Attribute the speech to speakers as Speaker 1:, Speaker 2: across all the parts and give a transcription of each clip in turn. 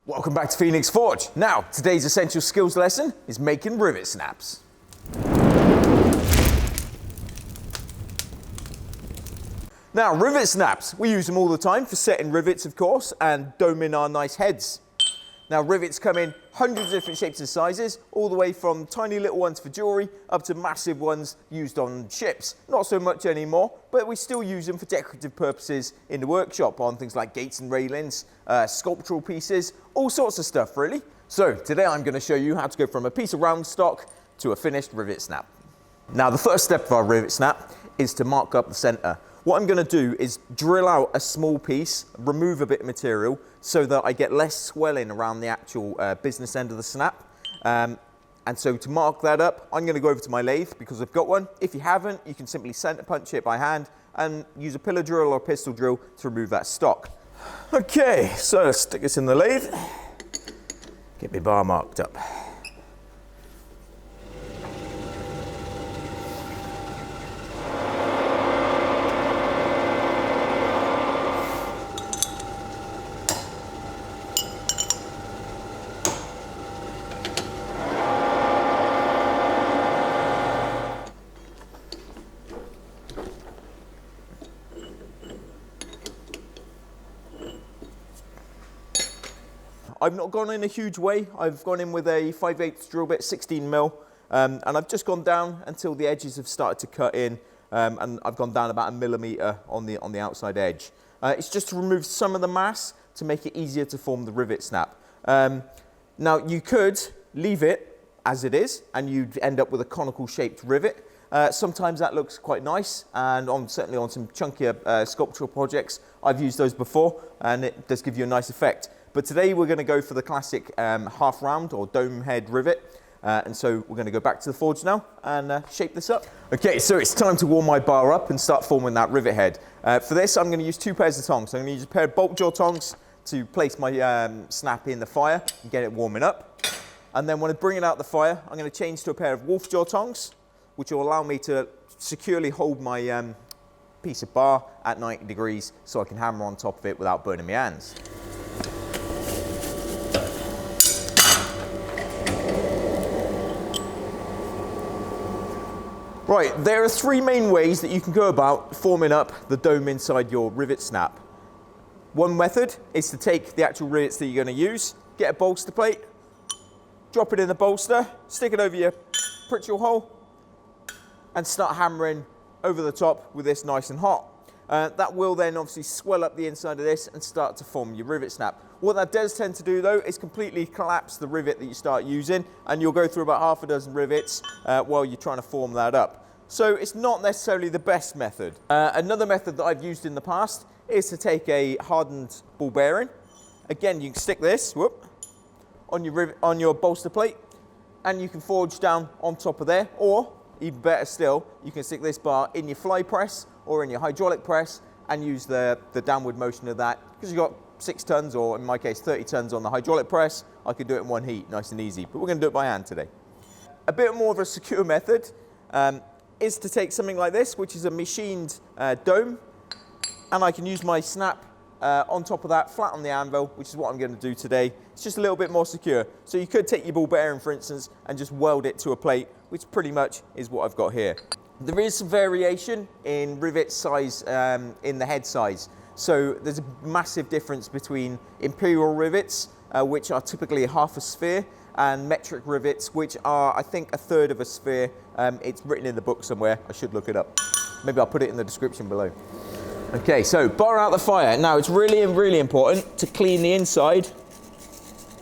Speaker 1: Welcome back to Phoenix Forge. Now, today's essential skills lesson is making rivet snaps. Now, rivet snaps, we use them all the time for setting rivets, of course, and doming our nice heads. Now, rivets come in hundreds of different shapes and sizes, all the way from tiny little ones for jewellery up to massive ones used on ships. Not so much anymore, but we still use them for decorative purposes in the workshop on things like gates and railings, sculptural pieces, all sorts of stuff really. So today I'm going to show you how to go from a piece of round stock to a finished rivet snap. Now, the first step of our rivet snap is to mark up the centre. What I'm going to do is drill out a small piece, remove a bit of material so that I get less swelling around the actual business end of the snap. And so to mark that up, I'm going to go over to my lathe because I've got one. If you haven't, you can simply centre punch it by hand and use a pillar drill or a pistol drill to remove that stock. Okay, so let's stick this in the lathe. Get my bar marked up. I've not gone in a huge way. I've gone in with a 5/8 drill bit, 16mm, and I've just gone down until the edges have started to cut in, and I've gone down about 1mm on the outside edge. It's just to remove some of the mass to make it easier to form the rivet snap. Now, you could leave it as it is, and you'd end up with a conical shaped rivet. Sometimes that looks quite nice, and certainly on some chunkier sculptural projects, I've used those before, and it does give you a nice effect. But today we're going to go for the classic half round or dome head rivet. And so we're going to go back to the forge now and shape this up. Okay, so it's time to warm my bar up and start forming that rivet head. For this, I'm going to use 2 pairs of tongs. So I'm going to use a pair of bolt jaw tongs to place my snap in the fire and get it warming up. And then when I bring it out the fire, I'm going to change to a pair of wolf jaw tongs, which will allow me to securely hold my piece of bar at 90 degrees so I can hammer on top of it without burning my hands. Right, there are 3 main ways that you can go about forming up the dome inside your rivet snap. One method is to take the actual rivets that you're going to use, get a bolster plate, drop it in the bolster, stick it over your Pritchell hole, and start hammering over the top with this nice and hot. That will then obviously swell up the inside of this and start to form your rivet snap. What that does tend to do though is completely collapse the rivet that you start using, and you'll go through about half a dozen rivets while you're trying to form that up. So it's not necessarily the best method. Another method that I've used in the past is to take a hardened ball bearing. Again, you can stick this on your bolster plate, and you can forge down on top of there, or even better still, you can stick this bar in your fly press or in your hydraulic press and use the downward motion of that. Because you've got 6 tons, or in my case 30 tons on the hydraulic press, I could do it in one heat, nice and easy. But we're going to do it by hand today. A bit more of a secure method is to take something like this, which is a machined dome, and I can use my snap on top of that, flat on the anvil, which is what I'm going to do today. It's just a little bit more secure. So you could take your ball bearing, for instance, and just weld it to a plate, which pretty much is what I've got here. There is some variation in rivet size, in the head size. So there's a massive difference between imperial rivets, which are typically half a sphere, and metric rivets, which are, I think, 1/3 of a sphere. It's written in the book somewhere. I should look it up. Maybe I'll put it in the description below. Okay, so bar out the fire. Now, it's really important to clean the inside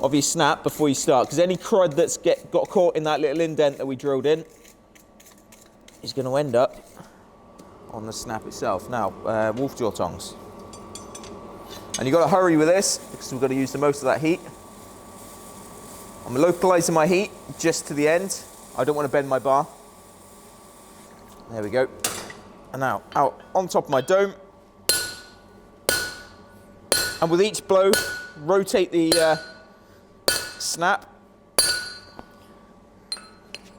Speaker 1: of your snap before you start, because any crud that's got caught in that little indent that we drilled in is going to end up on the snap itself. Now, wolf jaw tongs. And you've got to hurry with this because we've got to use the most of that heat. I'm localizing my heat just to the end. I don't want to bend my bar. There we go. And now out on top of my dome. And with each blow, rotate the snap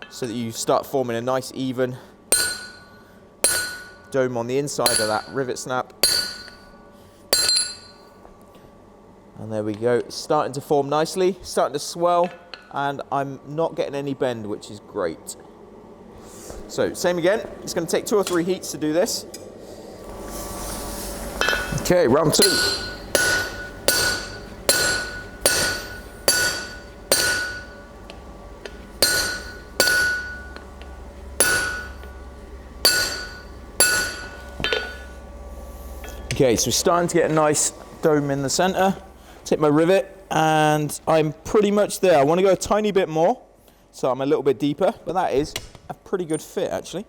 Speaker 1: so that you start forming a nice even dome on the inside of that rivet snap. And there we go. It's starting to form nicely, starting to swell, and I'm not getting any bend, which is great. So same again. It's going to take 2 or 3 heats to do this. Okay, round 2. Okay, so we're starting to get a nice dome in the center. Take my rivet, and I'm pretty much there. I want to go a tiny bit more, so I'm a little bit deeper, but that is a pretty good fit, actually.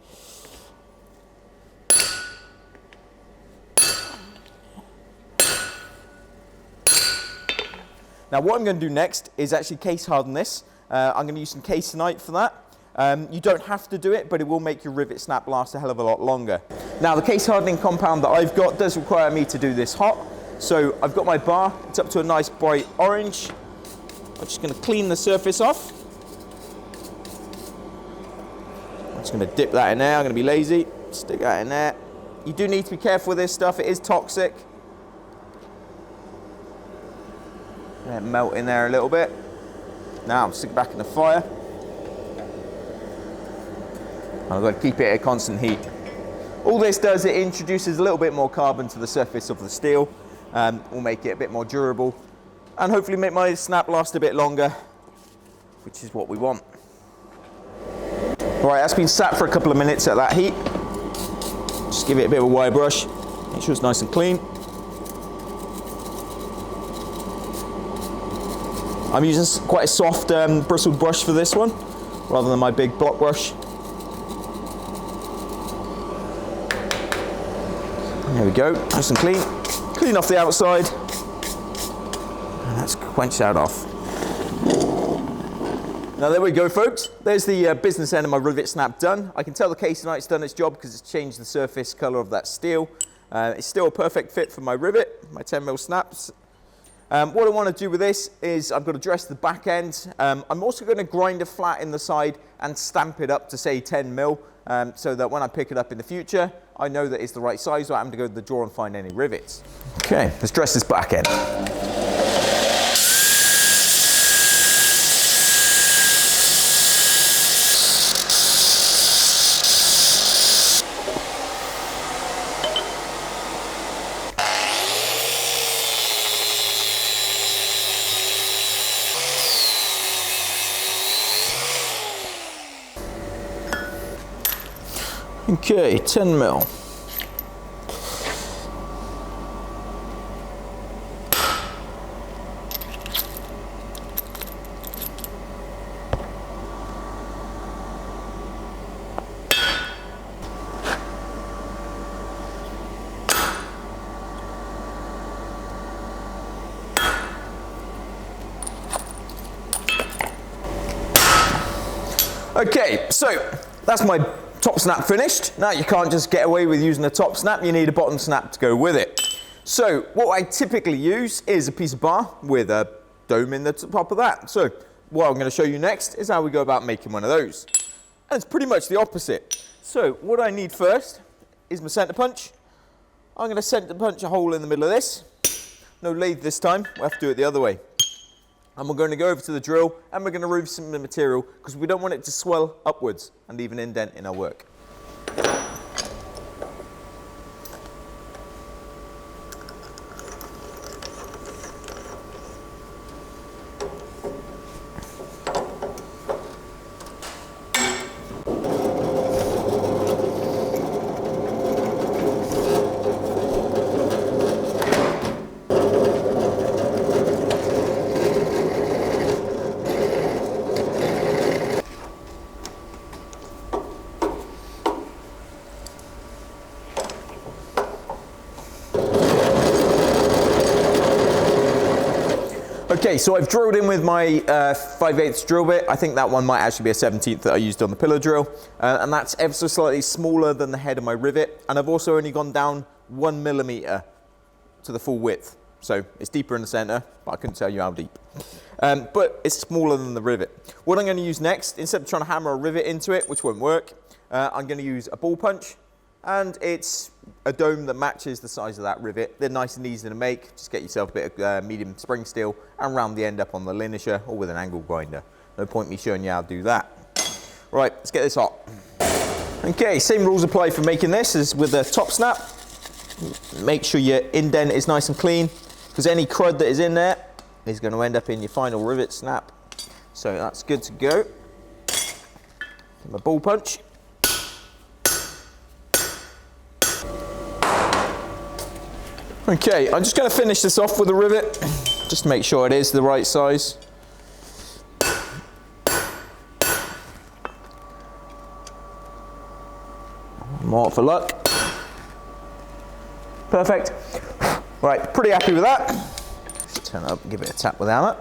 Speaker 1: Now, what I'm going to do next is actually case harden this. I'm going to use some Casonite for that. You don't have to do it, but it will make your rivet snap last a hell of a lot longer. Now, the case hardening compound that I've got does require me to do this hot. So I've got my bar, it's up to a nice bright orange. I'm just going to clean the surface off. I'm just going to dip that in there. I'm going to be lazy. Stick that in there. You do need to be careful with this stuff. It is toxic. Let it melt in there a little bit. Now, stick it back in the fire. I've got to keep it at a constant heat. All this does, it introduces a little bit more carbon to the surface of the steel. Will make it a bit more durable and hopefully make my snap last a bit longer, which is what we want. All right, that's been sat for a couple of minutes at that heat. Just give it a bit of a wire brush, make sure it's nice and clean. I'm using quite a soft bristled brush for this one, rather than my big block brush. There we go, nice and clean. Clean off the outside, and let's quench that off. Now there we go, folks. There's the business end of my rivet snap done. I can tell the Casonite's done its job because it's changed the surface color of that steel. It's still a perfect fit for my rivet, my 10mm snaps. What I want to do with this is I've got to dress the back end. I'm also going to grind it flat in the side and stamp it up to say 10mm, so that when I pick it up in the future, I know that it's the right size without having to go to the drawer and find any rivets. Okay, let's dress this back end. Okay, 10mm. Okay, so that's my top snap finished. Now you can't just get away with using a top snap, you need a bottom snap to go with it. So what I typically use is a piece of bar with a dome in the top of that. So what I'm going to show you next is how we go about making one of those. And it's pretty much the opposite. So what I need first is my center punch. I'm going to center punch a hole in the middle of this. No lathe this time, we'll have to do it the other way. And we're going to go over to the drill and we're going to remove some of the material because we don't want it to swell upwards and leave an indent in our work. Okay, so I've drilled in with my 5/8 drill bit. I think that one might actually be a 17th that I used on the pillar drill. And that's ever so slightly smaller than the head of my rivet. And I've also only gone down 1mm to the full width. So it's deeper in the center, but I couldn't tell you how deep. But it's smaller than the rivet. What I'm going to use next, instead of trying to hammer a rivet into it, which won't work, I'm going to use a ball punch and it's a dome that matches the size of that rivet. They're nice and easy to make. Just get yourself a bit of medium spring steel and round the end up on the linisher or with an angle grinder. No point me showing you how to do that. Right, let's get this hot. Okay, same rules apply for making this as with the top snap. Make sure your indent is nice and clean, because any crud that is in there is going to end up in your final rivet snap. So that's good to go. Get my ball punch. Okay, I'm just going to finish this off with a rivet, just to make sure it is the right size. More for luck. Perfect. Right, pretty happy with that. Just turn it up and give it a tap with the hammer.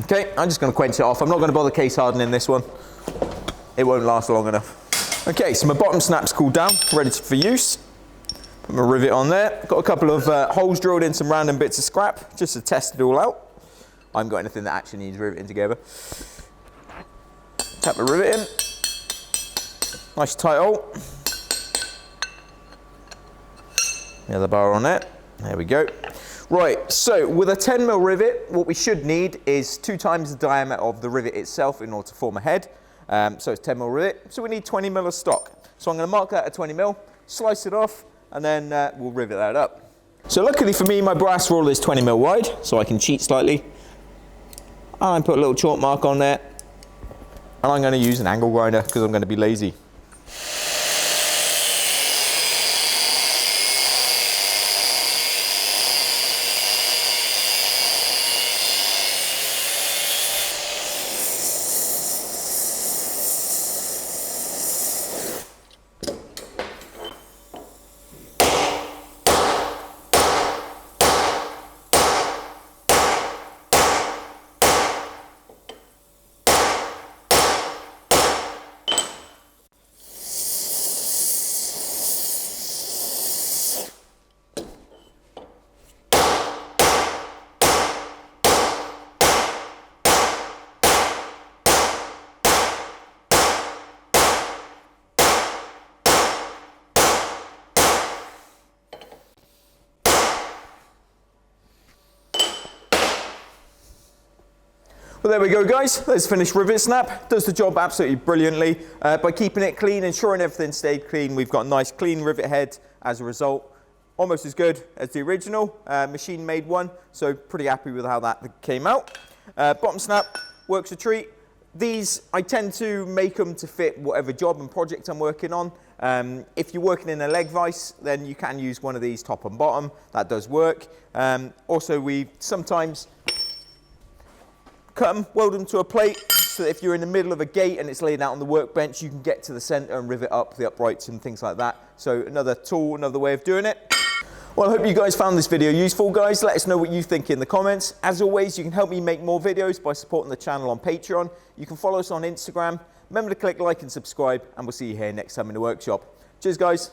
Speaker 1: Okay, I'm just going to quench it off. I'm not going to bother case hardening this one. It won't last long enough. Okay, so my bottom snap's cooled down, ready for use. Put my rivet on there. Got a couple of holes drilled in some random bits of scrap, just to test it all out. I haven't got anything that actually needs riveting together. Tap the rivet in. Nice tight hole. The other bar on there. There we go. Right, so with a 10mm rivet, what we should need is 2 times the diameter of the rivet itself in order to form a head. So it's 10mm rivet, so we need 20mm of stock. So I'm going to mark that at 20mm, slice it off, and then we'll rivet that up. So luckily for me, my brass roller is 20mm wide, so I can cheat slightly. And put a little chalk mark on there. And I'm going to use an angle grinder because I'm going to be lazy. Well, there we go, guys. Let's finish rivet snap. Does the job absolutely brilliantly. By keeping it clean, ensuring everything stayed clean, we've got a nice clean rivet head as a result. Almost as good as the original machine made one, so pretty happy with how that came out. Bottom snap works a treat. These, I tend to make them to fit whatever job and project I'm working on. If you're working in a leg vise, then you can use one of these top and bottom. That does work. Also, we sometimes cut them, weld them to a plate, so that if you're in the middle of a gate and it's laid out on the workbench, you can get to the center and rivet up the uprights and things like that. So another tool, another way of doing it. Well, I hope you guys found this video useful, guys. Let us know what you think in the comments. As always, you can help me make more videos by supporting the channel on Patreon. You can follow us on Instagram. Remember to click like and subscribe, and we'll see you here next time in the workshop. Cheers, guys.